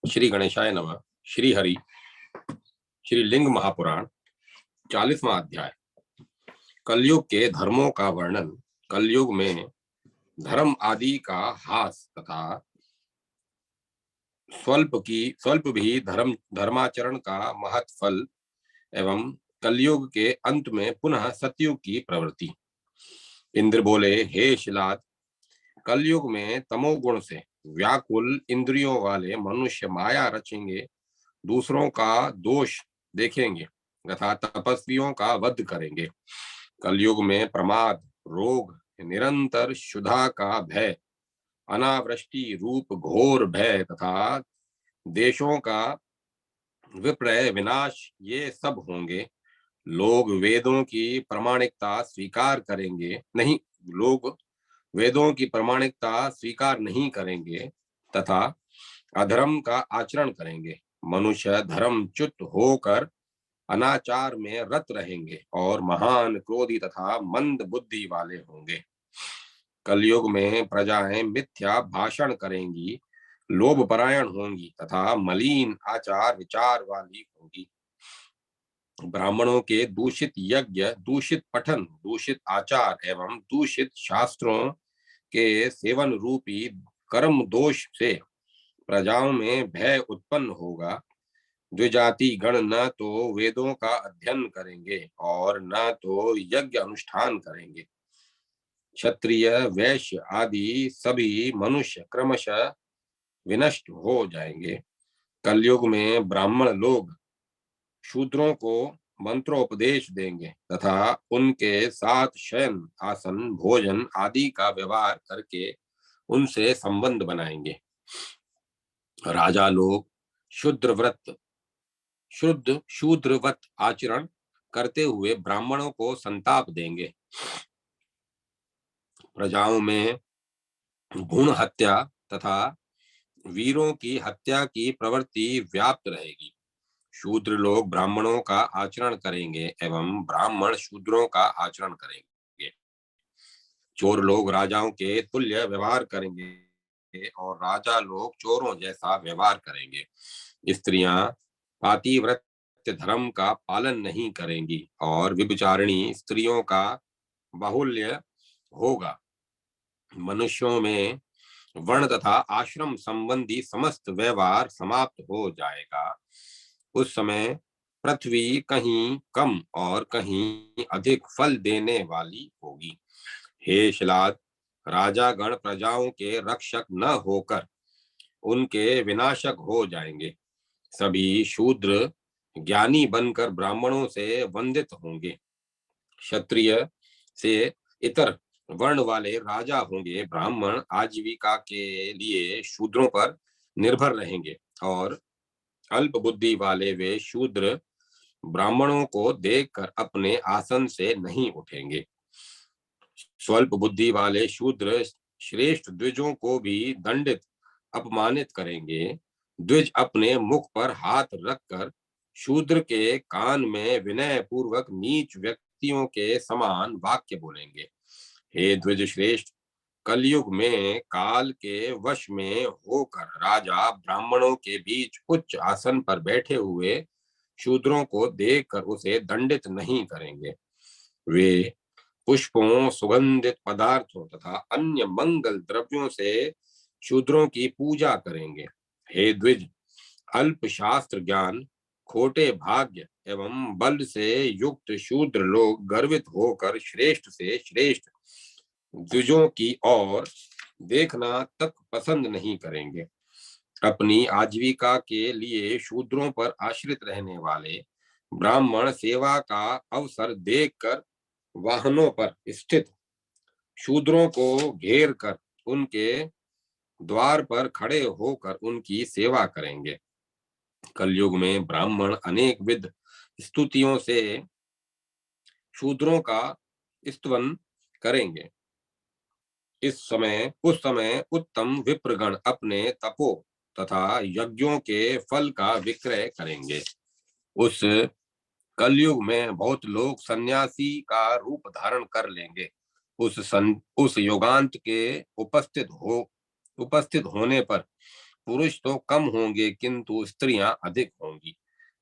श्री गणेशाय नमः। श्री हरि श्री लिंग महापुराण 40वां अध्याय। कलयुग के धर्मों का वर्णन। कलयुग में धर्म आदि का हास तथा स्वल्प भी धर्माचरण का महत् फल एवं कलयुग के अंत में पुनः सतयुग की प्रवृत्ति। इंद्र बोले, हे शिलाद, कलयुग में तमोगुण से व्याकुल इंद्रियों वाले मनुष्य माया रचेंगे, दूसरों का दोष देखेंगे तथा तपस्वियों का वध करेंगे। कलयुग में प्रमाद, रोग, निरंतर क्षुधा का भय, अनावृष्टि रूप घोर भय तथा देशों का विप्रलय विनाश, ये सब होंगे। लोग वेदों की प्रामाणिकता स्वीकार करेंगे नहीं लोग वेदों की प्रामाणिकता स्वीकार नहीं करेंगे तथा अधर्म का आचरण करेंगे। मनुष्य धर्मच्युत होकर अनाचार में रत रहेंगे और महान क्रोधी तथा मंद बुद्धि वाले होंगे। कलयुग में प्रजाएं मिथ्या भाषण करेंगी, लोभ परायण होंगी तथा मलिन आचार विचार वाली होंगी। ब्राह्मणों के दूषित यज्ञ, दूषित पठन, दूषित आचार एवं दूषित शास्त्रों के सेवन रूपी कर्म दोष से प्रजाओं में भय उत्पन्न होगा। द्विजाति गण न तो वेदों का अध्ययन करेंगे और न तो यज्ञ अनुष्ठान करेंगे। क्षत्रिय, वैश्य आदि सभी मनुष्य क्रमशः विनष्ट हो जाएंगे। कलयुग में ब्राह्मण लोग शूद्रों को मंत्रोपदेश देंगे तथा उनके साथ शयन, आसन, भोजन आदि का व्यवहार करके उनसे संबंध बनाएंगे। राजा लोग शूद्रव्रत आचरण करते हुए ब्राह्मणों को संताप देंगे। प्रजाओं में भ्रूण हत्या तथा वीरों की हत्या की प्रवृत्ति व्याप्त रहेगी। शूद्र लोग ब्राह्मणों का आचरण करेंगे एवं ब्राह्मण शूद्रों का आचरण करेंगे। चोर लोग राजाओं के तुल्य व्यवहार करेंगे और राजा लोग चोरों जैसा व्यवहार करेंगे। स्त्रियां पातिव्रत धर्म का पालन नहीं करेंगी और व्यभिचारिणी स्त्रियों का बाहुल्य होगा। मनुष्यों में वर्ण तथा आश्रम संबंधी समस्त व्यवहार समाप्त हो जाएगा। उस समय पृथ्वी कहीं कम और कहीं अधिक फल देने वाली होगी। हे शिलाद, राजागण प्रजाओं के रक्षक न होकर उनके विनाशक हो जाएंगे। सभी शूद्र ज्ञानी बनकर ब्राह्मणों से वंदित होंगे। क्षत्रिय से इतर वर्ण वाले राजा होंगे। ब्राह्मण आजीविका के लिए शूद्रों पर निर्भर रहेंगे और अल्प बुद्धि वाले वे शूद्र ब्राह्मणों को देखकर अपने आसन से नहीं उठेंगे। स्वल्प बुद्धि वाले शूद्र श्रेष्ठ द्विजों को भी दंडित अपमानित करेंगे। द्विज अपने मुख पर हाथ रखकर शूद्र के कान में विनय पूर्वक नीच व्यक्तियों के समान वाक्य बोलेंगे। हे द्विज श्रेष्ठ, कलयुग में काल के वश में होकर राजा ब्राह्मणों के बीच उच्च आसन पर बैठे हुए शूद्रों को देखकर उसे दंडित नहीं करेंगे। वे पुष्पों, सुगंधित पदार्थों तथा अन्य मंगल द्रव्यों से शूद्रों की पूजा करेंगे। हे द्विज, अल्प शास्त्र ज्ञान, खोटे भाग्य एवं बल से युक्त शूद्र लोग गर्वित होकर श्रेष्ठ से श्रेष्ठ द्विजों की ओर देखना तक पसंद नहीं करेंगे। अपनी आजीविका के लिए शूद्रों पर आश्रित रहने वाले ब्राह्मण सेवा का अवसर देखकर वाहनों पर स्थित शूद्रों को घेर कर उनके द्वार पर खड़े होकर उनकी सेवा करेंगे। कलयुग में ब्राह्मण अनेक विध स्तुतियों से शूद्रों का स्तवन करेंगे। उस समय उत्तम विप्रगण अपने तपो तथा यज्ञों के फल का विक्रय करेंगे। उस कलयुग में बहुत लोग सन्यासी का रूप धारण कर लेंगे। उस युगांत के उपस्थित होने पर पुरुष तो कम होंगे किंतु स्त्रियां अधिक होंगी।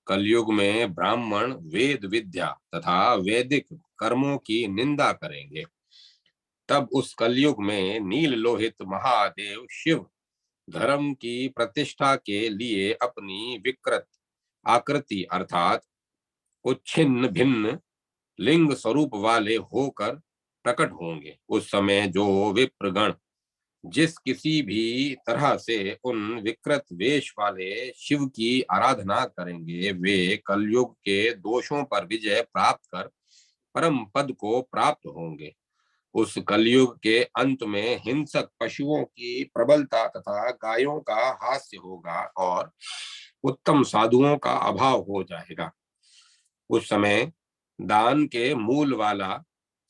कलयुग में ब्राह्मण वेद विद्या तथा वैदिक कर्मों की निंदा करेंगे। तब उस कलयुग में नील लोहित महादेव शिव धर्म की प्रतिष्ठा के लिए अपनी विकृत आकृति अर्थात उच्छिन्न भिन्न लिंग स्वरूप वाले होकर प्रकट होंगे। उस समय जो विप्रगण जिस किसी भी तरह से उन विकृत वेश वाले शिव की आराधना करेंगे, वे कलयुग के दोषों पर विजय प्राप्त कर परम पद को प्राप्त होंगे। उस कलयुग के अंत में हिंसक पशुओं की प्रबलता तथा गायों का हास्य होगा और उत्तम साधुओं का अभाव हो जाएगा। उस समय दान के मूल वाला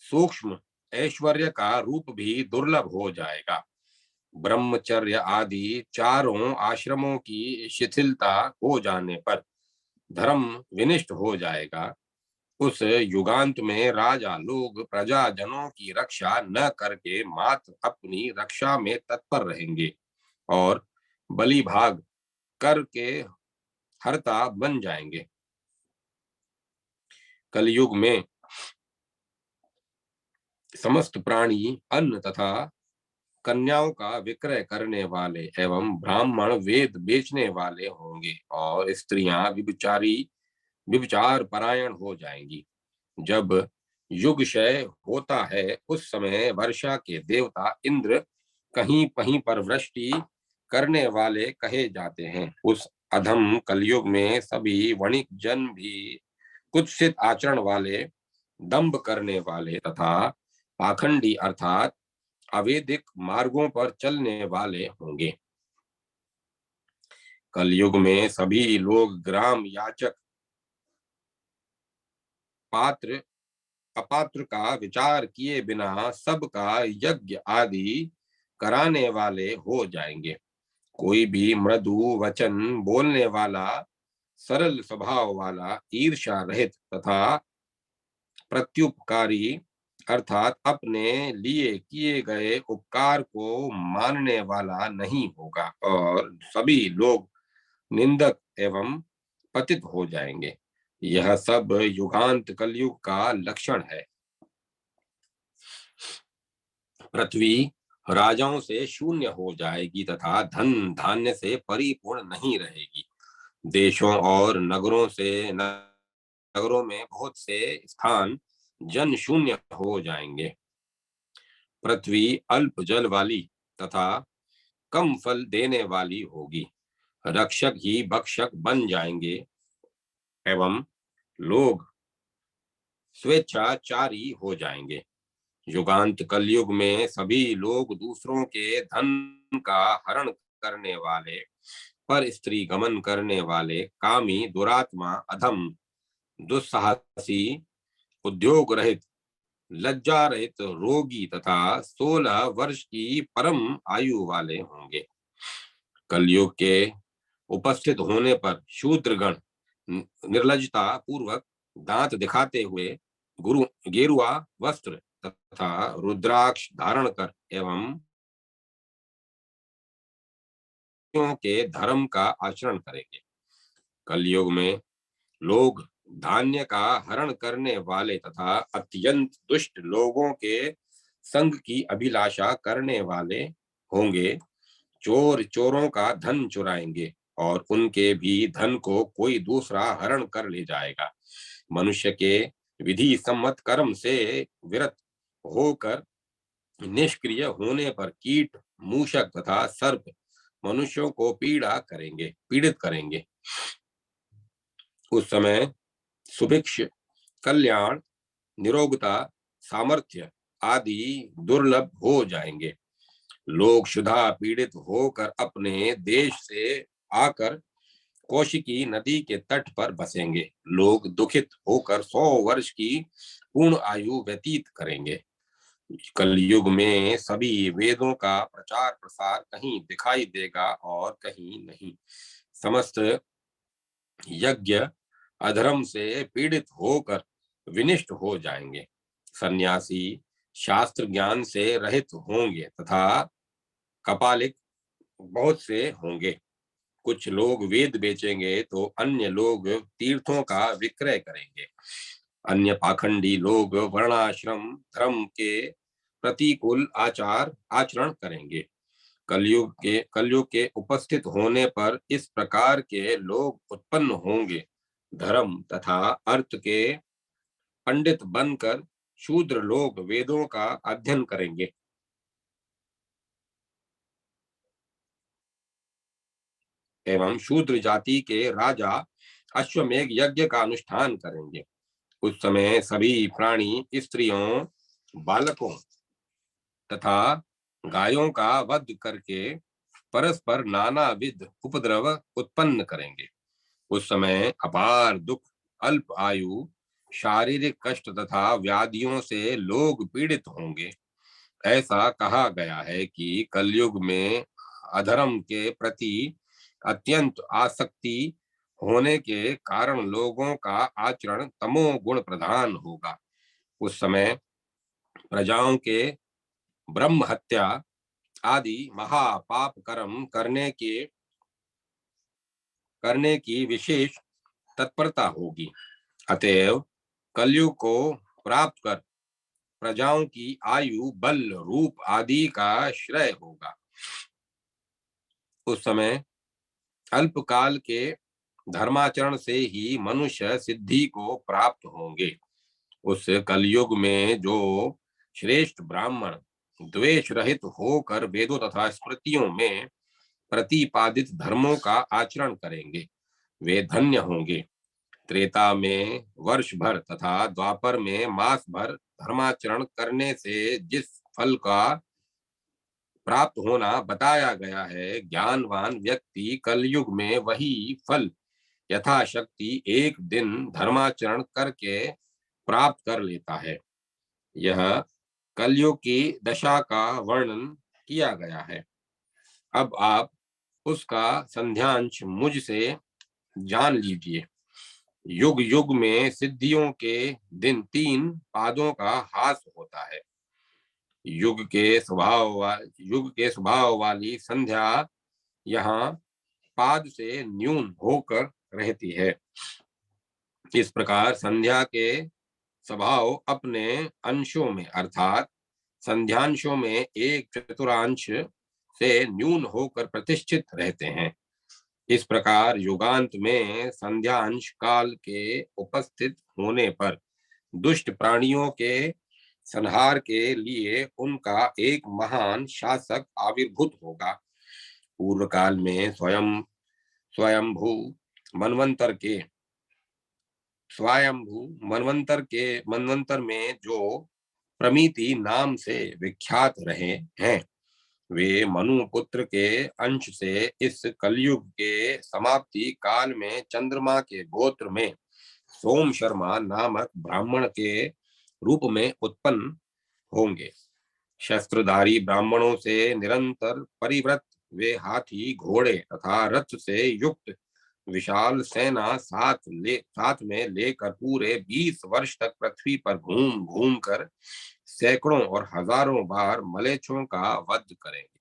सूक्ष्म ऐश्वर्य का रूप भी दुर्लभ हो जाएगा। ब्रह्मचर्य आदि चारों आश्रमों की शिथिलता हो जाने पर धर्म विनिष्ट हो जाएगा। उस युगांत में राजा लोग प्रजाजनों की रक्षा न करके मात्र अपनी रक्षा में तत्पर रहेंगे और बलि भाग कर के हर्ता बन जाएंगे। कलयुग में समस्त प्राणी अन्न तथा कन्याओं का विक्रय करने वाले एवं ब्राह्मण वेद बेचने वाले होंगे और स्त्रियां विभिचार परायण हो जाएंगी। जब युग क्षय होता है उस समय वर्षा के देवता इंद्र कहीं कहीं पर वृष्टि करने वाले कहे जाते हैं। उस अधम कलयुग में सभी वणिक जन भी कुत्सित आचरण वाले, दंभ करने वाले तथा पाखंडी अर्थात अवैधिक मार्गों पर चलने वाले होंगे। कलयुग में सभी लोग ग्राम याचक पात्र अपात्र का विचार किए बिना सबका यज्ञ आदि कराने वाले हो जाएंगे। कोई भी मृदु वचन बोलने वाला, सरल स्वभाव वाला, ईर्ष्या रहित तथा प्रत्युपकारी अर्थात अपने लिए किए गए उपकार को मानने वाला नहीं होगा और सभी लोग निंदक एवं पतित हो जाएंगे। यह सब युगांत कलयुग का लक्षण है। पृथ्वी राजाओं से शून्य हो जाएगी तथा धन धान्य से परिपूर्ण नहीं रहेगी। देशों और नगरों में बहुत से स्थान जन शून्य हो जाएंगे। पृथ्वी अल्प जल वाली तथा कम फल देने वाली होगी। रक्षक ही भक्षक बन जाएंगे एवं लोग स्वेच्छाचारी हो जाएंगे। युगांत कलयुग में सभी लोग दूसरों के धन का हरण करने वाले, पर स्त्री गमन करने वाले, कामी, दुरात्मा, अधम, दुस्साहसी, उद्योग रहित, लज्जा रहित, रोगी तथा 16 वर्ष की परम आयु वाले होंगे। कलयुग के उपस्थित होने पर शूद्रगण निर्लजता पूर्वक दांत दिखाते हुए गुरु गेरुआ वस्त्र तथा रुद्राक्ष धारण कर एवं के धर्म का आचरण करेंगे। कलयुग में लोग धान्य का हरण करने वाले तथा अत्यंत दुष्ट लोगों के संग की अभिलाषा करने वाले होंगे। चोर चोरों का धन चुराएंगे और उनके भी धन को कोई दूसरा हरण कर ले जाएगा। मनुष्य के विधि सम्मत कर्म से विरत होकर निष्क्रिय होने पर कीट, मूषक तथा सर्प मनुष्यों को पीड़ित करेंगे। उस समय सुभिक्ष, कल्याण, निरोगता, सामर्थ्य आदि दुर्लभ हो जाएंगे। लोग क्षुधा पीड़ित होकर अपने देश से आकर कौशिकी नदी के तट पर बसेंगे। लोग दुखित होकर 100 वर्ष की पूर्ण आयु व्यतीत करेंगे। कलयुग में सभी वेदों का प्रचार प्रसार कहीं दिखाई देगा और कहीं नहीं। समस्त यज्ञ अधर्म से पीड़ित होकर विनिष्ट हो जाएंगे। सन्यासी शास्त्र ज्ञान से रहित होंगे तथा कपालिक बहुत से होंगे। कुछ लोग वेद बेचेंगे तो अन्य लोग तीर्थों का विक्रय करेंगे। अन्य पाखंडी लोग वर्णाश्रम धर्म के प्रतिकूल आचरण करेंगे। कलयुग के उपस्थित होने पर इस प्रकार के लोग उत्पन्न होंगे। धर्म तथा अर्थ के पंडित बनकर शूद्र लोग वेदों का अध्ययन करेंगे एवं शूद्र जाति के राजा अश्वमेध यज्ञ का अनुष्ठान करेंगे। उस समय सभी प्राणी स्त्रियों, बालकों तथा गायों का वध करके परस्पर नानाविध उपद्रव उत्पन्न करेंगे। उस समय अपार दुख, अल्प आयु, शारीरिक कष्ट तथा व्याधियों से लोग पीड़ित होंगे। ऐसा कहा गया है कि कलयुग में अधर्म के प्रति अत्यंत आसक्ति होने के कारण लोगों का आचरण तमोगुण प्रधान होगा। उस समय प्रजाओं के ब्रह्म हत्या आदि महापाप कर्म करने की विशेष तत्परता होगी। अतएव कलयुग को प्राप्त कर प्रजाओं की आयु, बल, रूप आदि का श्रेय होगा। उस समय अल्पकाल के धर्माचरण से ही मनुष्य सिद्धि को प्राप्त होंगे। उस कलयुग में जो श्रेष्ठ ब्राह्मण द्वेष रहित होकर वेदों तथा स्मृतियों में प्रतिपादित धर्मों का आचरण करेंगे, वे धन्य होंगे। त्रेता में वर्ष भर तथा द्वापर में मास भर धर्माचरण करने से जिस फल का प्राप्त होना बताया गया है, ज्ञानवान व्यक्ति कलयुग में वही फल यथाशक्ति एक दिन धर्माचरण करके प्राप्त कर लेता है। यह कलयुग की दशा का वर्णन किया गया है। अब आप उसका संध्यांश मुझसे जान लीजिए। युग युग में सिद्धियों के दिन 3 पादों का हास होता है। युग के स्वभाव वाली संध्या यहाँ पाद से न्यून होकर रहती है। इस प्रकार संध्या के स्वभाव अपने अंशों में अर्थात संध्यांशों में एक चतुर्थांश से न्यून होकर प्रतिष्ठित रहते हैं। इस प्रकार युगांत में संध्यांश काल के उपस्थित होने पर दुष्ट प्राणियों के संहार के लिए उनका एक महान शासक आविर्भूत होगा। पूर्व काल में स्वयंभू मनवंतर में जो प्रमिति नाम से विख्यात रहे हैं, वे मनु पुत्र के अंश से इस कलयुग के समाप्ति काल में चंद्रमा के गोत्र में सोम शर्मा नामक ब्राह्मण के रूप में उत्पन्न होंगे। शस्त्रधारी ब्राह्मणों से निरंतर परिव्रत वे हाथी, घोड़े तथा रथ से युक्त विशाल सेना साथ में लेकर पूरे 20 वर्ष तक पृथ्वी पर घूम घूम कर सैकड़ों और हजारों बार मलेच्छों का वध करेंगे।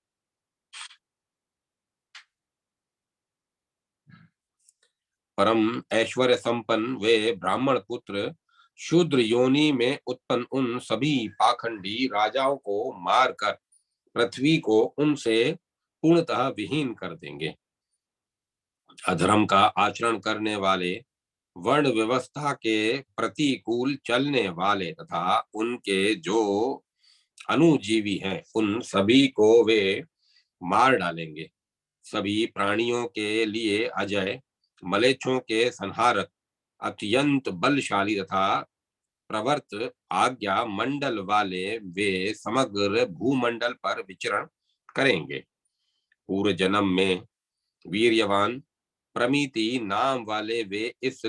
परम ऐश्वर्य संपन्न वे ब्राह्मण पुत्र शूद्र योनि में उत्पन्न उन सभी पाखंडी राजाओं को मारकर पृथ्वी को उनसे पूर्णतः विहीन कर देंगे। अधर्म का आचरण करने वाले, वर्ण व्यवस्था के प्रतिकूल चलने वाले तथा उनके जो अनुजीवी हैं, उन सभी को वे मार डालेंगे। सभी प्राणियों के लिए अजय, मलेच्छों के संहारक, अत्यंत बलशाली तथा प्रवर्त आज्ञा मंडल वाले वे समग्र भूमंडल पर विचरण करेंगे। पूर्व जन्म में वीर्यवान प्रमिति नाम वाले वे इस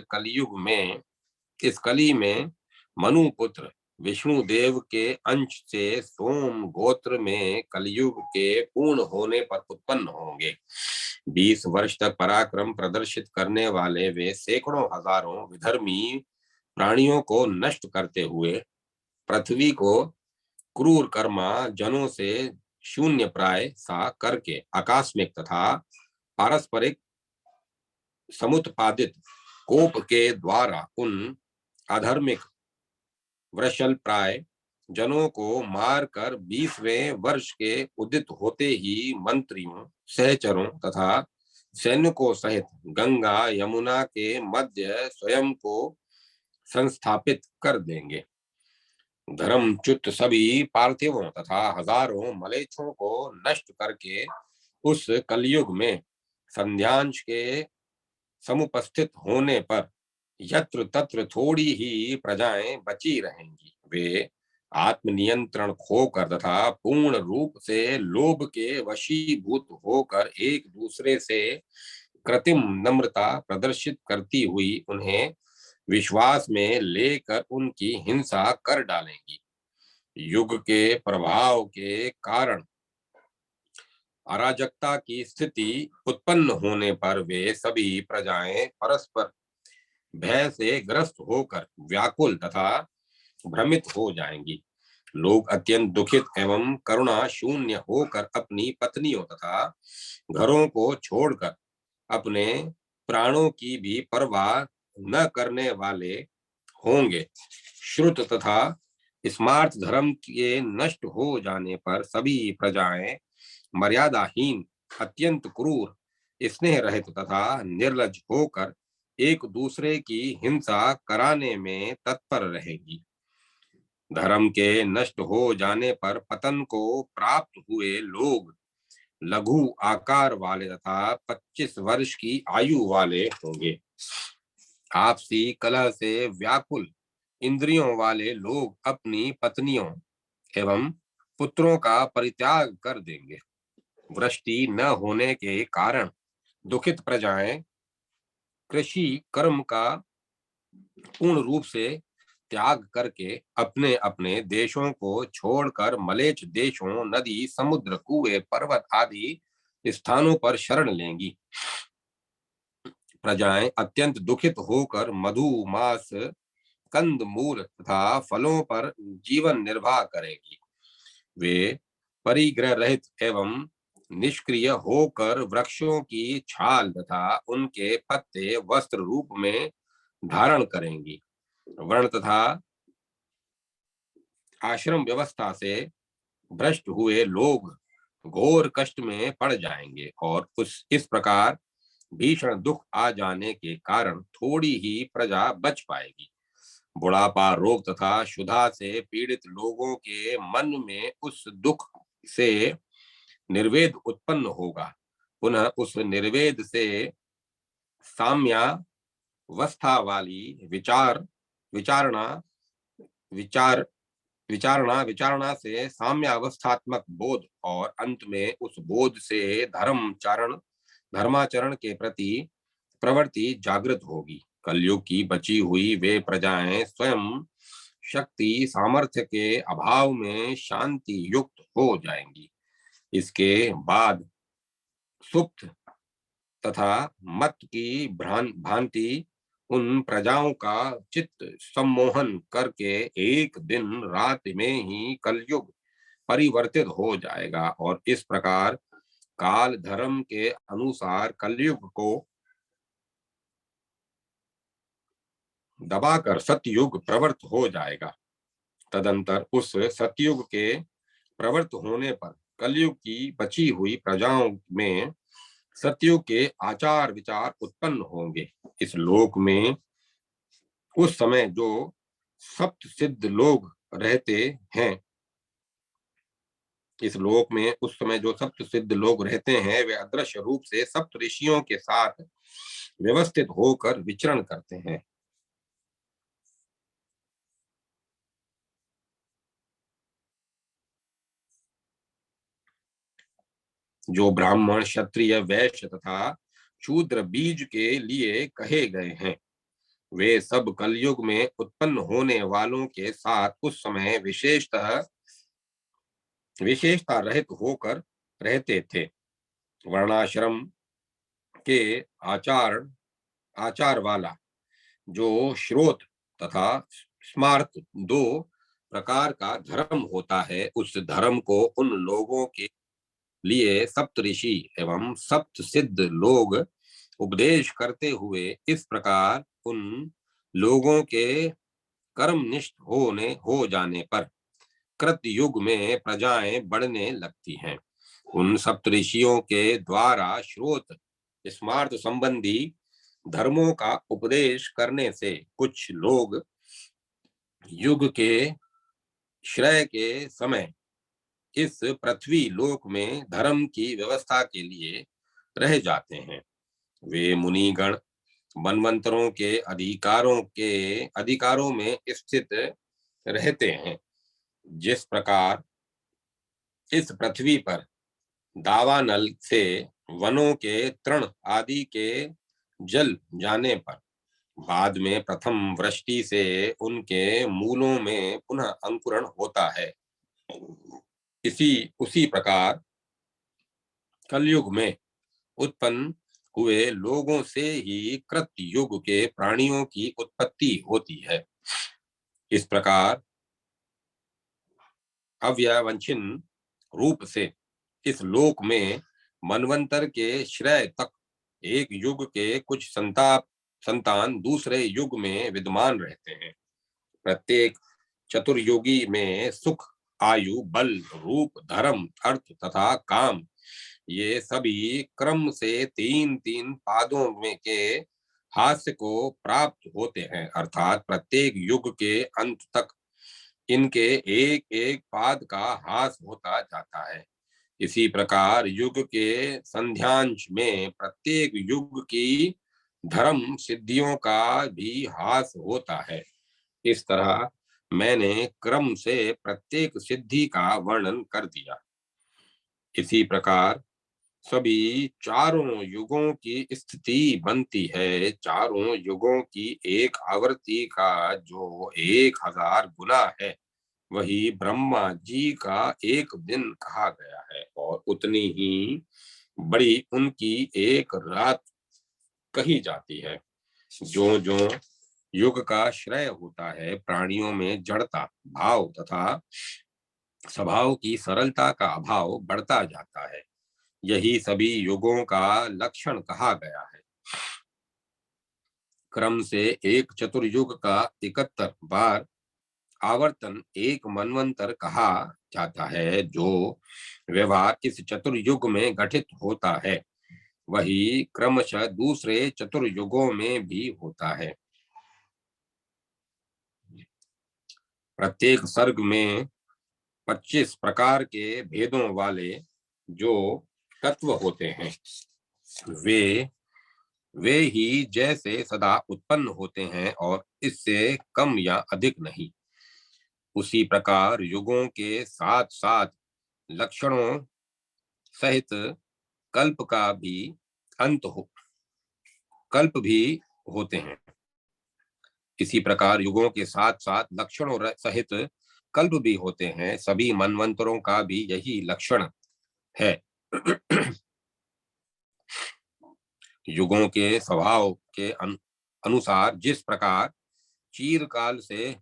कली में मनु पुत्र विष्णु देव के अंश से सोम गोत्र में कलयुग के पूर्ण होने पर उत्पन्न होंगे। 20 वर्ष तक पराक्रम प्रदर्शित करने वाले वे सैकड़ों हजारों विधर्मी प्राणियों को नष्ट करते हुए पृथ्वी को क्रूर कर्मा जनों से शून्य प्राय सा करके आकस्मिक तथा पारस्परिक समुत्पादित कोप के द्वारा उन अधर्मिक वृषल प्राय जनों को मारकर 20वें वर्ष के उदित होते ही मंत्रियों, सहचरों तथा सैनिकों सहित गंगा यमुना के मध्य स्वयं को संस्थापित कर देंगे। धर्मच्युत सभी पार्थिवों तथा हजारों मलेच्छों को नष्ट करके उस कलयुग में संध्यांश के समुपस्थित होने पर यत्र तत्र थोड़ी ही प्रजाएं बची रहेंगी। वे आत्मनियंत्रण खोकर तथा पूर्ण रूप से लोभ के वशीभूत होकर एक दूसरे से कृत्रिम नम्रता प्रदर्शित करती हुई उन्हें विश्वास में लेकर उनकी हिंसा कर डालेंगी। युग के प्रभाव के कारण अराजकता की स्थिति उत्पन्न होने पर वे सभी प्रजाएं परस्पर भय से ग्रस्त होकर व्याकुल तथा भ्रमित हो जाएंगी। लोग अत्यंत दुखित एवं करुणा शून्य होकर अपनी पत्नियों तथा घरों को छोड़कर अपने प्राणों की भी परवाह न करने वाले होंगे। श्रुत तथा स्मार्त धर्म के नष्ट हो जाने पर सभी प्रजाएं मर्यादाहीन, अत्यंत क्रूर, स्नेह रहित तथा निर्लज होकर एक दूसरे की हिंसा कराने में तत्पर रहेगी। धर्म के नष्ट हो जाने पर पतन को प्राप्त हुए लोग लघु आकार वाले तथा 25 वर्ष की आयु वाले होंगे। आपसी कलह से व्याकुल इंद्रियों वाले लोग अपनी पत्नियों एवं पुत्रों का परित्याग कर देंगे। वृष्टि न होने के कारण दुखित प्रजाएं कृषि कर्म का पूर्ण रूप से त्याग करके अपने अपने देशों को छोड़कर मलेच्छ देशों, नदी, समुद्र, कुएं, पर्वत आदि स्थानों पर शरण लेंगी। प्रजाएं अत्यंत दुखित होकर मधु, मांस, कंद मूल तथा फलों पर जीवन निर्वाह करेगी। वे परिग्रह रहित एवं निष्क्रिय होकर वृक्षों की छाल तथा उनके पत्ते वस्त्र रूप में धारण करेंगी। वर्ण तथा आश्रम व्यवस्था से भ्रष्ट हुए लोग घोर कष्ट में पड़ जाएंगे और इस प्रकार भीषण दुख आ जाने के कारण थोड़ी ही प्रजा बच पाएगी। बुढ़ापा, रोग तथा क्षुधा से पीड़ित लोगों के मन में उस दुख से निर्वेद उत्पन्न होगा। पुनः उस निर्वेद से साम्यावस्था वाली विचारणा विचार विचारणा से साम्यावस्थात्मक बोध और अंत में उस बोध से धर्माचरण के प्रति प्रवृत्ति जागृत होगी। कलयुग की बची हुई वे प्रजाएं स्वयं शक्ति सामर्थ्य के अभाव में शांति युक्त हो जाएंगी। इसके बाद सुप्त तथा मत की भांति उन प्रजाओं का चित्त सम्मोहन करके एक दिन रात में ही कलयुग परिवर्तित हो जाएगा और इस प्रकार काल धर्म के अनुसार कलयुग को दबाकर सतयुग प्रवृत्त हो जाएगा। तदंतर उस सतयुग के प्रवृत्त होने पर कलयुग की बची हुई प्रजाओं में सतयुग के आचार विचार उत्पन्न होंगे। इस लोक में उस समय जो सप्त सिद्ध लोग रहते हैं इस लोक में उस समय जो सप्त सिद्ध लोग रहते हैं वे अदृश्य रूप से सप्त ऋषियों के साथ व्यवस्थित होकर विचरण करते हैं। जो ब्राह्मण, क्षत्रिय, वैश्य तथा शूद्र बीज के लिए कहे गए हैं वे सब कलयुग में उत्पन्न होने वालों के साथ उस समय विशेषता रहित होकर रहते थे। वर्णाश्रम के आचार वाला जो श्रोत तथा स्मार्त दो प्रकार का धर्म होता है उस धर्म को उन लोगों के लिए सप्त ऋषि एवं सप्त सिद्ध लोग उपदेश करते हुए इस प्रकार उन लोगों के कर्मनिष्ठ हो जाने पर कृत युग में प्रजाएं बढ़ने लगती हैं। उन सप्तऋषियों के द्वारा श्रोत स्मार्त संबंधी धर्मों का उपदेश करने से कुछ लोग युग के श्रेय के समय इस पृथ्वी लोक में धर्म की व्यवस्था के लिए रह जाते हैं। वे मुनिगण मनवंतरों के अधिकारों में स्थित रहते हैं। जिस प्रकार इस पृथ्वी पर दावानल से वनों के तृण आदि के जल जाने पर बाद में प्रथम वृष्टि से उनके मूलों में पुनः अंकुरण होता है, उसी प्रकार कलयुग में उत्पन्न हुए लोगों से ही कृत युग के प्राणियों की उत्पत्ति होती है। इस प्रकार अव्यवच्छिन्न रूप से इस लोक में मनवंतर के श्रेय तक एक युग के कुछ संतान दूसरे युग में विद्यमान रहते हैं। प्रत्येक चतुर्युगी में सुख, आयु, बल, रूप, धर्म, अर्थ तथा काम ये सभी क्रम से तीन तीन पादों में के हास्य को प्राप्त होते हैं, अर्थात प्रत्येक युग के अंत तक इनके एक एक पाद का हास होता जाता है। इसी प्रकार युग के संध्यांश में प्रत्येक युग की धर्म सिद्धियों का भी हास होता है। इस तरह मैंने क्रम से प्रत्येक सिद्धि का वर्णन कर दिया। इसी प्रकार सभी चारों युगों की स्थिति बनती है। चारों युगों की एक आवृत्ति का जो 1000 गुना है वही ब्रह्मा जी का एक दिन कहा गया है और उतनी ही बड़ी उनकी एक रात कही जाती है। जो जो युग का श्रेय होता है प्राणियों में जड़ता भाव तथा स्वभाव की सरलता का अभाव बढ़ता जाता है। यही सभी युगों का लक्षण कहा गया है। क्रम से एक चतुर्युग का 71 बार आवर्तन एक मनवंतर कहा जाता है। जो व्यवहार इस चतुर्युग में घटित होता है वही क्रमशः दूसरे चतुर्युगों में भी होता है। प्रत्येक सर्ग में 25 प्रकार के भेदों वाले जो तत्व होते हैं वे वे ही जैसे सदा उत्पन्न होते हैं और इससे कम या अधिक नहीं। उसी प्रकार युगों के साथ साथ लक्षणों सहित कल्प का भी कल्प भी होते हैं। इसी प्रकार युगों के साथ साथ लक्षणों सहित कल्प भी होते हैं। सभी मनवंतरों का भी यही लक्षण है। युगों के स्वभाव के अनुसार जिस प्रकार चीरकाल से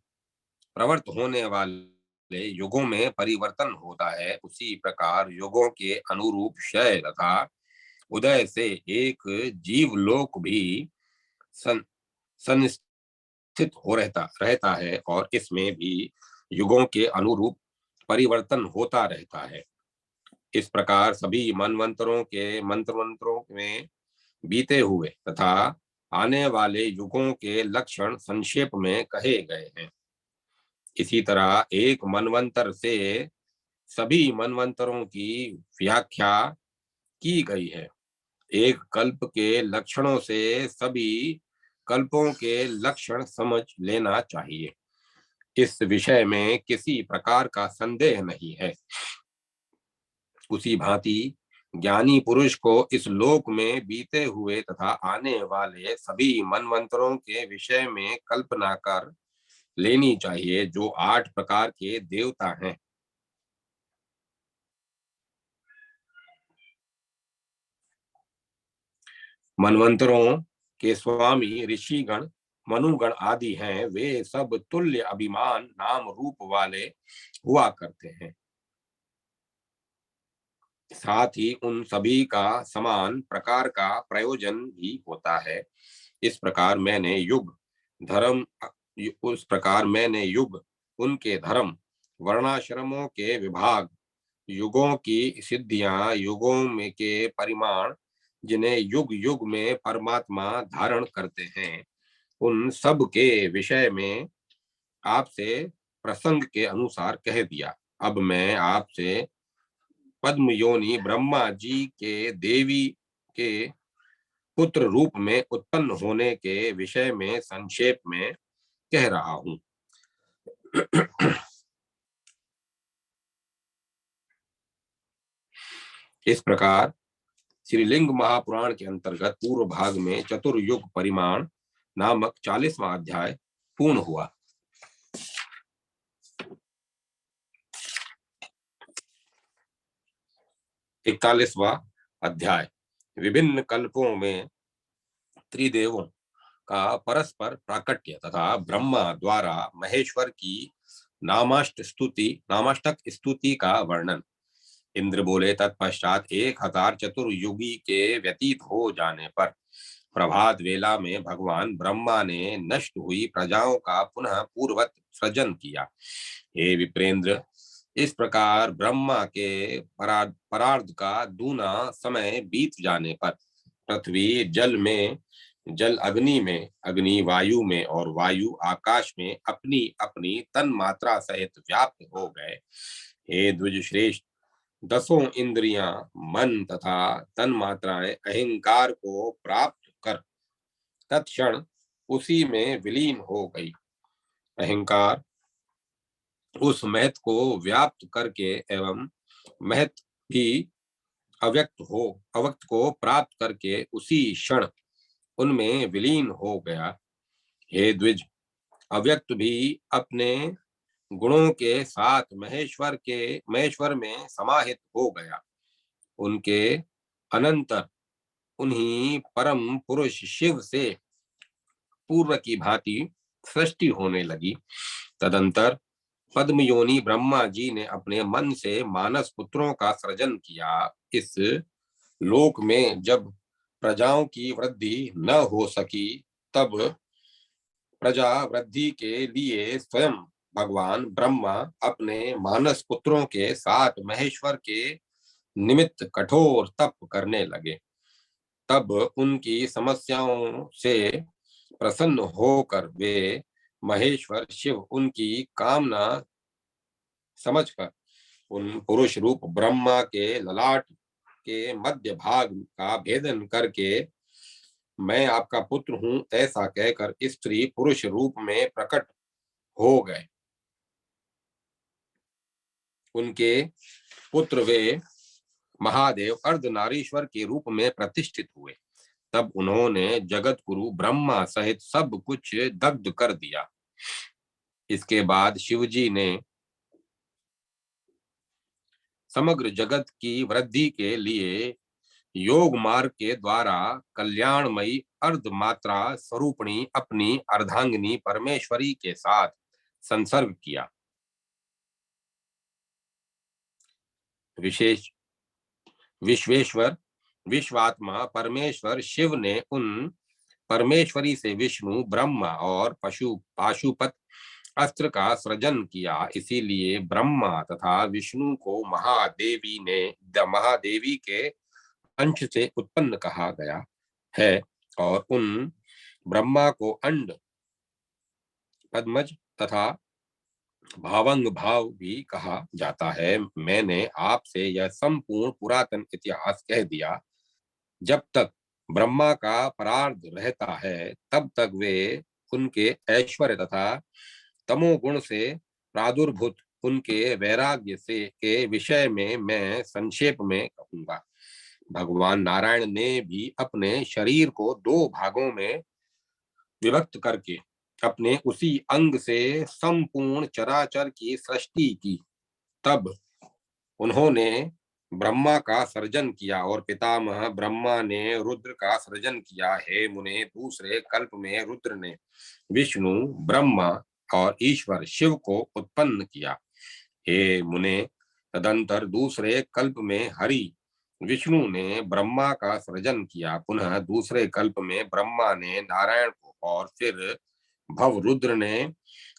प्रवृत्त होने वाले युगों में परिवर्तन होता है उसी प्रकार युगों के अनुरूप क्षय तथा उदय से एक जीवलोक भी संस्थित हो रहता है और इसमें भी युगों के अनुरूप परिवर्तन होता रहता है। इस प्रकार सभी मंत्रों में बीते हुए तथा आने वाले युगों के लक्षण संक्षेप में कहे गए हैं। इसी तरह एक मनवंतर से सभी मनवंतरों की व्याख्या की गई है। एक कल्प के लक्षणों से सभी कल्पों के लक्षण समझ लेना चाहिए। इस विषय में किसी प्रकार का संदेह नहीं है। उसी भांति ज्ञानी पुरुष को इस लोक में बीते हुए तथा आने वाले सभी मनवंतरों के विषय में कल्पना कर लेनी चाहिए जो 8 प्रकार के देवता हैं। मनवंतरों के स्वामी ऋषिगण मनुगण आदि हैं। वे सब तुल्य अभिमान नाम रूप वाले हुआ करते हैं। साथ ही उन सभी का समान प्रकार का प्रयोजन भी होता है। इस प्रकार मैंने युग धर्म उस प्रकार मैंने युग, उनके धर्म, वर्णाश्रमों के विभाग, युगों की सिद्धियां, युगों में के परिमाण, जिन्हें युग युग में परमात्मा धारण करते हैं, उन सब के विषय में आपसे प्रसंग के अनुसार कह दिया। अब मैं आपसे पद्म योनि ब्रह्मा जी के देवी के पुत्र रूप में उत्पन्न होने के विषय में संक्षेप में कह रहा हूं। इस प्रकार श्रीलिंग महापुराण के अंतर्गत पूर्व भाग में चतुर्युग परिमाण नामक 40वां अध्याय पूर्ण हुआ। 41वां अध्याय विभिन्न कल्पों में त्रिदेवों का परस्पर प्राकट्य तथा ब्रह्मा द्वारा महेश्वर की नामाष्टक स्तुति का वर्णन। इंद्र बोले, तत्पश्चात 1000 चतुर्युगी के व्यतीत हो जाने पर प्रभात वेला में भगवान ब्रह्मा ने नष्ट हुई प्रजाओं का पुनः पूर्वत सृजन किया। हे विप्रेंद्र, इस प्रकार ब्रह्मा के परार्ध का दूना समय बीत जाने पर पृथ्वी जल में, जल अग्नि में, अग्नि वायु में और वायु आकाश में अपनी अपनी तन मात्रा सहित व्याप्त हो गए। हे द्विज श्रेष्ठ, 10 इंद्रियां, मन तथा तन मात्राएं अहंकार को प्राप्त कर तत्क्षण उसी में विलीन हो गई। अहंकार उस महत को व्याप्त करके एवं महत भी अव्यक्त को प्राप्त करके उसी क्षण उनमें विलीन हो गया। हे द्विज, अव्यक्त भी अपने गुणों के साथ महेश्वर में समाहित हो गया। उनके अनंतर उन्हीं परम पुरुष शिव से पूर्व की भांति सृष्टि होने लगी। तदंतर पद्म योनि ब्रह्मा जी ने अपने मन से मानस पुत्रों का सृजन किया। इस लोक में जब प्रजाओं की वृद्धि न हो सकी, तब प्रजा वृद्धि के लिए स्वयं भगवान ब्रह्मा अपने मानस पुत्रों के साथ महेश्वर के निमित्त कठोर तप करने लगे। तब उनकी समस्याओं से प्रसन्न होकर वे महेश्वर शिव उनकी कामना समझकर उन पुरुष रूप ब्रह्मा के ललाट के मध्य भाग का भेदन करके मैं आपका पुत्र हूं ऐसा कहकर स्त्री पुरुष रूप में प्रकट हो गए। उनके पुत्र वे महादेव अर्धनारीश्वर के रूप में प्रतिष्ठित हुए। तब उन्होंने जगत गुरु ब्रह्मा सहित सब कुछ दग्ध कर दिया। इसके बाद शिवजी ने समग्र जगत की वृद्धि के लिए योग मार्ग के द्वारा कल्याणमयी अर्धमात्रा स्वरूपणी अपनी अर्धांगिनी परमेश्वरी के साथ संसर्ग किया। विश्वेश्वर विश्वात्मा परमेश्वर शिव ने उन परमेश्वरी से विष्णु, ब्रह्मा और पाशुपत अस्त्र का सृजन किया। इसीलिए ब्रह्मा तथा विष्णु को महादेवी के अंश से उत्पन्न कहा गया है और उन ब्रह्मा को अंड, पद्मज तथा भावंग भाव भी कहा जाता है। मैंने आपसे यह संपूर्ण पुरातन इतिहास कह दिया। जब तक ब्रह्मा का परार्ध रहता है, तब तक वे उनके ऐश्वर्य तथा तमोगुण से प्रादुर्भूत उनके वैराग्य से के विषय में मैं संक्षेप में कहूंगा। भगवान नारायण ने भी अपने शरीर को 2 भागों में विभक्त करके अपने उसी अंग से संपूर्ण चराचर की सृष्टि की। तब उन्होंने ब्रह्मा का सृजन किया और पितामह ब्रह्मा ने रुद्र का सृजन किया। हे मुने, दूसरे कल्प में रुद्र ने विष्णु, ब्रह्मा और ईश्वर शिव को उत्पन्न किया। हे मुने, तदंतर दूसरे कल्प में हरि विष्णु ने ब्रह्मा का सृजन किया। पुनः दूसरे कल्प में ब्रह्मा ने नारायण को और फिर भव रुद्र ने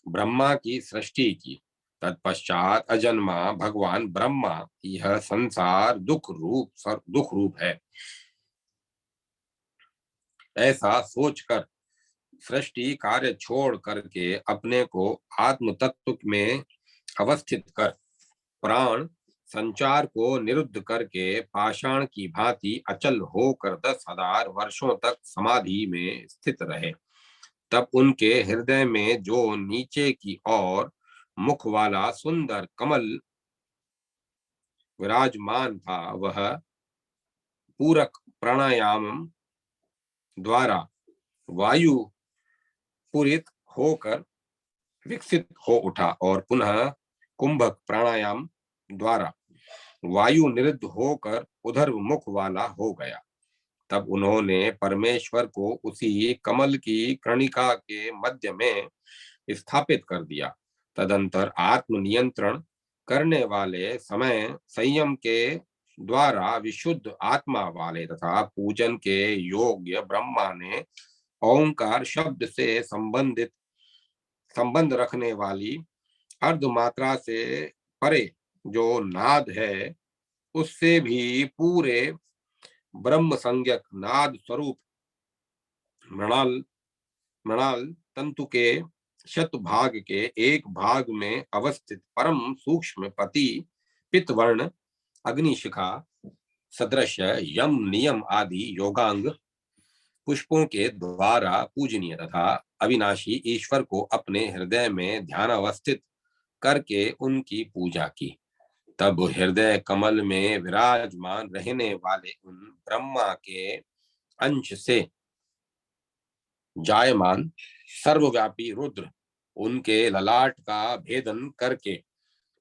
ब्रह्मा की सृष्टि की। तत्पश्चात अजन्मा भगवान ब्रह्मा यह संसार दुख रूप है ऐसा सोचकर सृष्टि कार्य छोड़ करके अपने को आत्म तत्व में अवस्थित कर प्राण संचार को निरुद्ध करके पाषाण की भांति अचल होकर 10,000 वर्षों तक समाधि में स्थित रहे। तब उनके हृदय में जो नीचे की ओर मुख वाला सुंदर कमल विराजमान था वह पूरक प्राणायाम द्वारा वायु पूरित होकर विकसित हो उठा और पुनः कुंभक प्राणायाम द्वारा वायु निरुद्ध होकर उधर मुख वाला हो गया। तब उन्होंने परमेश्वर को उसी कमल की कर्णिका के मध्य में स्थापित कर दिया। तदंतर आत्म नियंत्रण करने वाले समय संयम के द्वारा विशुद्ध आत्मा वाले तथा पूजन के योग्य ब्रह्मा ने ओंकार शब्द से संबंध रखने वाली अर्ध मात्रा से परे जो नाद है उससे भी पूरे ब्रह्म संज्ञक नाद स्वरूप मृणाल मृणाल तंतु के शत भाग के एक भाग में अवस्थित परम सूक्ष्म पति पित्तवर्ण अग्निशिखा सदृश यम नियम आदि योगांग पुष्पों के द्वारा पूजनीय तथा अविनाशी ईश्वर को अपने हृदय में ध्यान अवस्थित करके उनकी पूजा की। तब हृदय कमल में विराजमान रहने वाले उन ब्रह्मा के अंश से जायमान सर्वव्यापी रुद्र उनके ललाट का भेदन करके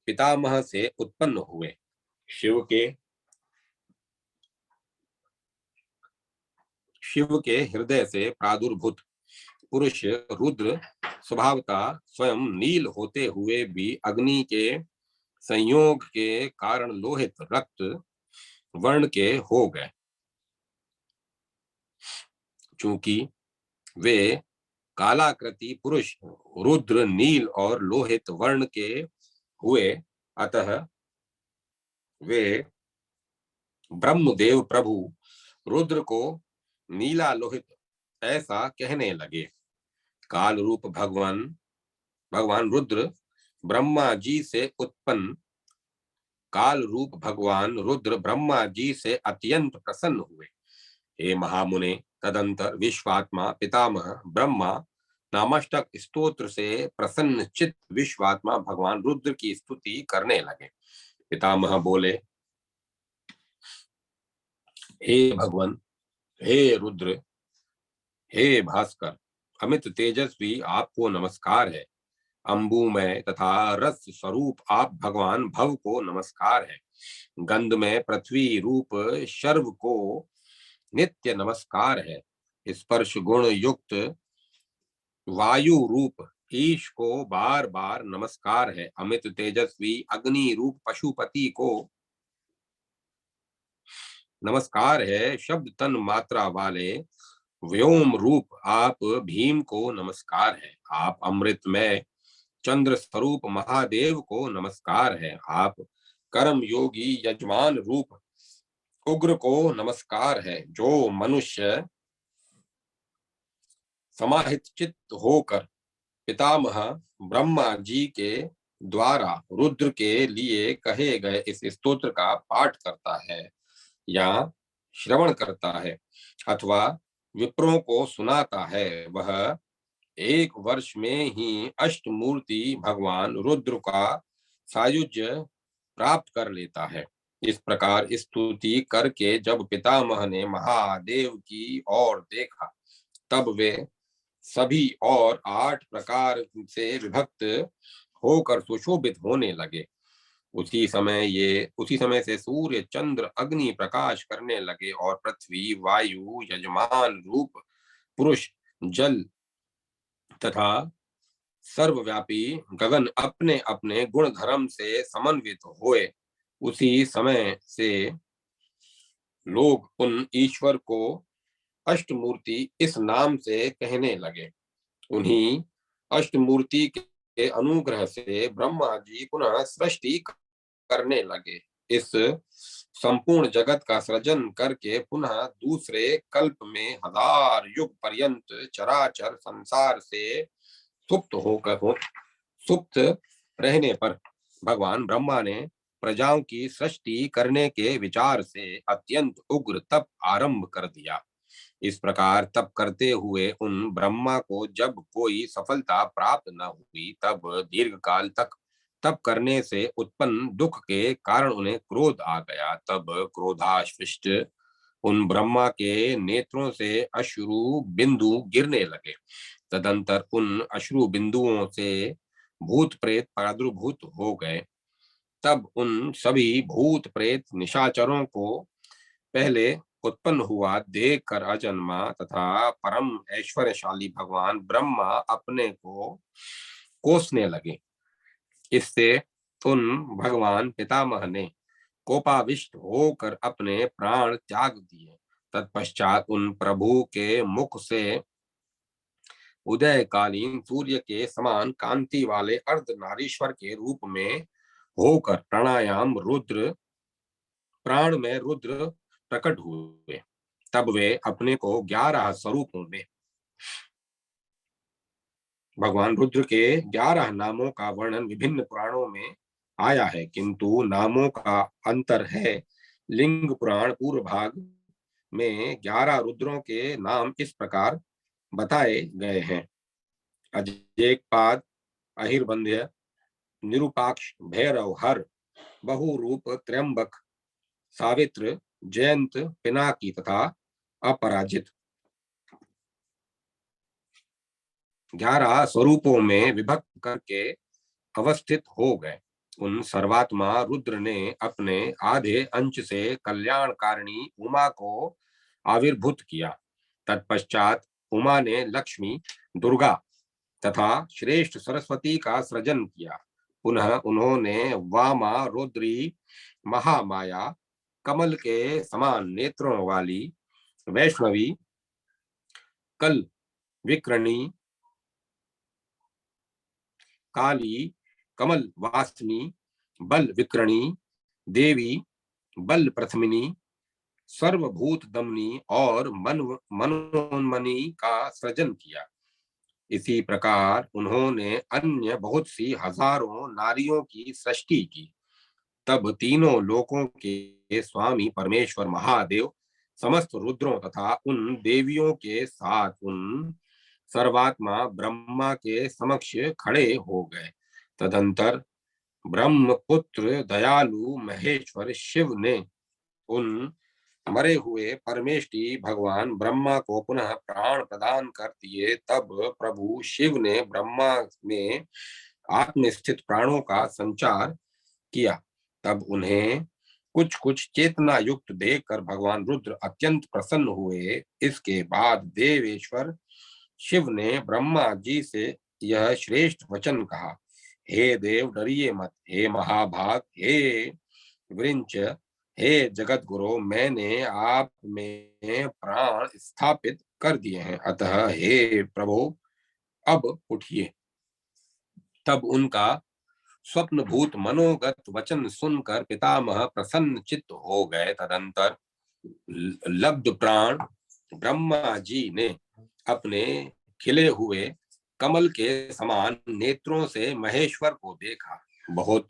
पितामह से उत्पन्न हुए। शिव के हृदय से प्रादुर्भूत पुरुष रुद्र स्वभावता स्वयं नील होते हुए भी अग्नि के संयोग के कारण लोहित रक्त वर्ण के हो गए। चूंकि वे कालाकृति पुरुष रुद्र नील और लोहित वर्ण के हुए अतः वे ब्रह्मदेव प्रभु रुद्र को नीला लोहित ऐसा कहने लगे। काल रूप भगवान रुद्र ब्रह्मा जी से उत्पन्न काल रूप भगवान रुद्र ब्रह्मा जी से अत्यंत प्रसन्न हुए। हे महामुने, तदंतर विश्वात्मा पितामह ब्रह्मा नामष्टक स्तोत्र से प्रसन्न चित्त विश्वात्मा भगवान रुद्र की स्तुति करने लगे। पितामह बोले, हे भगवान, हे रुद्र, हे भास्कर, अमित तेजस्वी आपको नमस्कार है। अंबुमय तथा रस स्वरूप आप भगवान भव को नमस्कार है। गंध में पृथ्वी रूप शर्व को नित्य नमस्कार है। स्पर्श गुण युक्त वायु रूप ईश को बार बार नमस्कार है। अमित तेजस्वी अग्नि रूप पशुपति को नमस्कार है। शब्द तन मात्रा वाले व्योम रूप आप भीम को नमस्कार है। आप अमृत में चंद्र स्वरूप महादेव को नमस्कार है। आप कर्म योगी यजमान रूप उग्र को नमस्कार है। जो मनुष्य समाहित चित्त होकर पितामह ब्रह्मा जी के द्वारा रुद्र के लिए कहे गए इस स्तोत्र का पाठ करता है या श्रवण करता है अथवा विप्रों को सुनाता है वह 1 वर्ष में ही अष्टमूर्ति भगवान रुद्र का सायुज्य प्राप्त कर लेता है। इस प्रकार स्तुति करके जब पितामह ने महादेव की ओर देखा तब वे सभी और 8 प्रकार से विभक्त होकर सुशोभित होने लगे। उसी समय से सूर्य चंद्र अग्नि प्रकाश करने लगे और पृथ्वी वायु यजमान रूप पुरुष जल तथा सर्वव्यापी गगन अपने अपने गुण धर्म से समन्वित हुए उसी समय से लोग उन ईश्वर को अष्टमूर्ति इस नाम से कहने लगे। उन्हीं अष्टमूर्ति के अनुग्रह से ब्रह्मा जी पुनः सृष्टि करने लगे। इस संपूर्ण जगत का सृजन करके पुनः दूसरे कल्प में 1000 युग पर्यंत चराचर संसार से सुप्त होकर सुप्त रहने पर भगवान ब्रह्मा ने प्रजाओं की सृष्टि करने के विचार से अत्यंत उग्र तप आरंभ कर दिया। इस प्रकार तप करते हुए उन ब्रह्मा को जब कोई सफलता प्राप्त न हुई, तब दीर्घ काल तक तप करने से उत्पन्न दुख के कारण उन्हें क्रोध आ गया। तब क्रोधाश्विष्ट उन ब्रह्मा के नेत्रों से अश्रु बिंदु गिरने लगे। तदंतर उन अश्रु बिंदुओं से भूत प्रेत प्रादुर्भूत हो गए। तब उन सभी भूत प्रेत निशाचरों को पहले उत्पन्न हुआ देख कर अजन्मा तथा परम ऐश्वर्यशाली भगवान ब्रह्मा अपने को कोसने लगे। इससे उन भगवान पितामह ने कोपाविष्ट होकर अपने प्राण त्याग दिए। तत्पश्चात उन प्रभु के मुख से उदयकालीन सूर्य के समान कांति वाले अर्धनारीश्वर के रूप में होकर प्राण में रुद्र प्रकट हुए। तब वे अपने को 11 स्वरूपों में भगवान रुद्र के 11 नामों का वर्णन विभिन्न पुराणों में आया है, किंतु नामों का अंतर है। लिंग पुराण पूर्व भाग में 11 रुद्रों के नाम इस प्रकार बताए गए हैं: अजेकपाद, अहिर्बंध्य, निरुपाक्ष, भैरव, हर, बहुरूप, त्र्यंबक, सावित्र, जयंत, पिनाकी तथा अपराजित। 11 स्वरूपों में विभक्त करके अवस्थित हो गए। उन सर्वात्मा रुद्र ने अपने आधे अंश से कल्याणकारिणी उमा को आविर्भूत किया। तत्पश्चात उमा ने लक्ष्मी, दुर्गा तथा श्रेष्ठ सरस्वती का सृजन किया। पुनः उन्होंने वामा, रुद्री, महामाया, कमल के समान नेत्रों वाली वैष्णवी, कल विक्रणी, काली, कमल वासिनी, बल विक्रणी, देवी, बल प्रथमिनी, सर्वभूत दमनी और मनोन्मनी का सृजन किया। इसी प्रकार उन्होंने अन्य बहुत सी हजारों नारियों की सृष्टि की। तब तीनों लोकों के स्वामी परमेश्वर महादेव समस्त रुद्रों तथा उन देवियों के साथ उन सर्वात्मा ब्रह्मा के समक्ष खड़े हो गए। तदंतर ब्रह्मपुत्र दयालु महेश्वर शिव ने उन मरे हुए परमेष्टि भगवान ब्रह्मा को पुनः प्राण प्रदान कर दिए। तब प्रभु शिव ने ब्रह्मा में आत्मस्थित प्राणों का संचार किया। तब उन्हें कुछ कुछ चेतना युक्त देखकर भगवान रुद्र अत्यंत प्रसन्न हुए। इसके बाद देवेश्वर शिव ने ब्रह्मा जी से यह श्रेष्ठ वचन कहा: हे देव, डरिए मत। हे महाभाग, हे वृंच, हे जगत गुरु, मैंने आप में प्राण स्थापित कर दिए हैं, अतः हे प्रभु अब उठिए। तब उनका स्वप्न भूत मनोगत वचन सुनकर पितामह प्रसन्न चित्त हो गए। तदंतर लब्ध प्राण ब्रह्मा जी ने अपने खिले हुए कमल के समान नेत्रों से महेश्वर को देखा। बहुत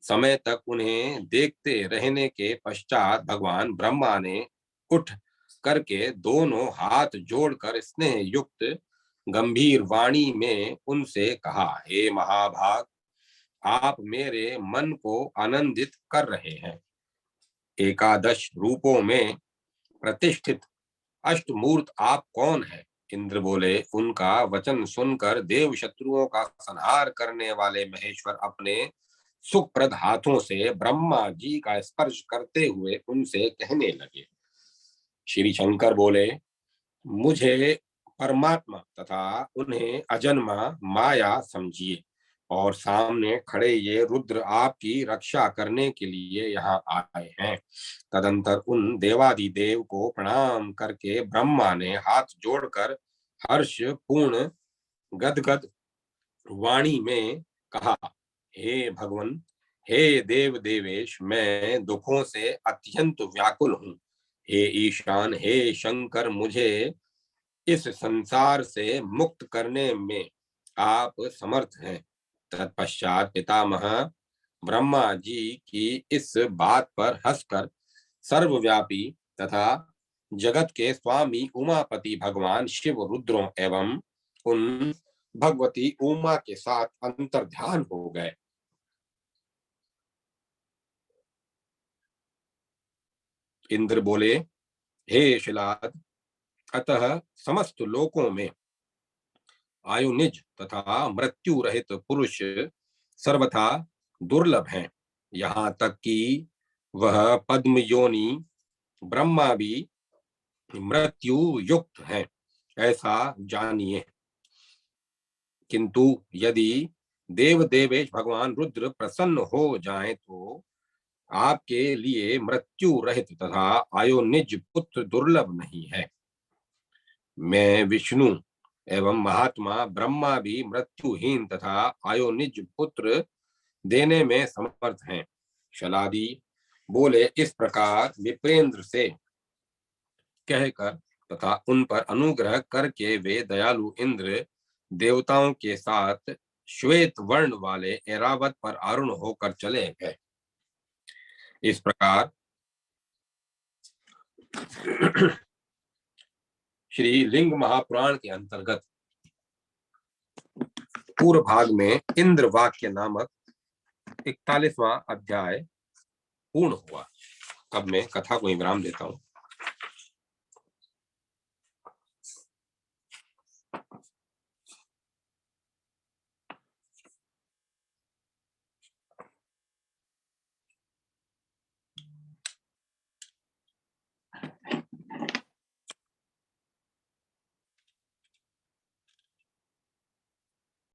समय तक उन्हें देखते रहने के पश्चात भगवान ब्रह्मा ने उठ करके दोनों हाथ जोड़कर स्नेह युक्त गंभीर वाणी में उनसे कहा: हे महाभाग, आप मेरे मन को आनंदित कर रहे हैं। एकादश रूपों में प्रतिष्ठित अष्टमूर्त आप कौन है? इंद्र बोले: उनका वचन सुनकर देव शत्रुओं का संहार करने वाले महेश्वर अपने सुखप्रद हाथों से ब्रह्मा जी का स्पर्श करते हुए उनसे कहने लगे। श्री शंकर बोले: मुझे परमात्मा तथा उन्हें अजन्मा माया समझिए और सामने खड़े ये रुद्र आपकी रक्षा करने के लिए यहाँ आए हैं। तदंतर उन देवादिदेव को प्रणाम करके ब्रह्मा ने हाथ जोड़कर हर्ष पूर्ण गदगद वाणी में कहा, हे भगवन, हे देव देवेश, मैं दुखों से अत्यंत व्याकुल हूँ। हे ईशान, हे शंकर, मुझे इस संसार से मुक्त करने में आप समर्थ हैं। तत्पश्चात पितामह ब्रह्मा जी की इस बात पर हंसकर सर्वव्यापी तथा जगत के स्वामी उमापति भगवान शिव रुद्रों एवं उन भगवती उमा के साथ अंतर्ध्यान हो गए। इंद्र बोले, हे शिलाद, अतः समस्त लोकों में आयुनिज तथा मृत्यु रहित पुरुष सर्वथा दुर्लभ हैं। यहाँ तक कि वह पद्म योनि ब्रह्मा भी मृत्यु युक्त हैं, ऐसा जानिए। किंतु यदि देव देवेश भगवान रुद्र प्रसन्न हो जाएं तो आपके लिए मृत्यु रहित तथा आयोनिज पुत्र दुर्लभ नहीं है। मैं विष्णु एवं महात्मा ब्रह्मा भी मृत्युहीन तथा आयोनिज पुत्र देने में समर्थ हैं। शलादी बोले, इस प्रकार विप्रेंद्र से कहकर तथा उन पर अनुग्रह करके वे दयालु इंद्र देवताओं के साथ श्वेत वर्ण वाले ऐरावत पर आरूढ़ होकर चले गए। इस प्रकार श्री लिंग महापुराण के अंतर्गत पूर्व भाग में इंद्र वाक्य नामक 41वां अध्याय पूर्ण हुआ। अब मैं कथा को विराम देता हूँ।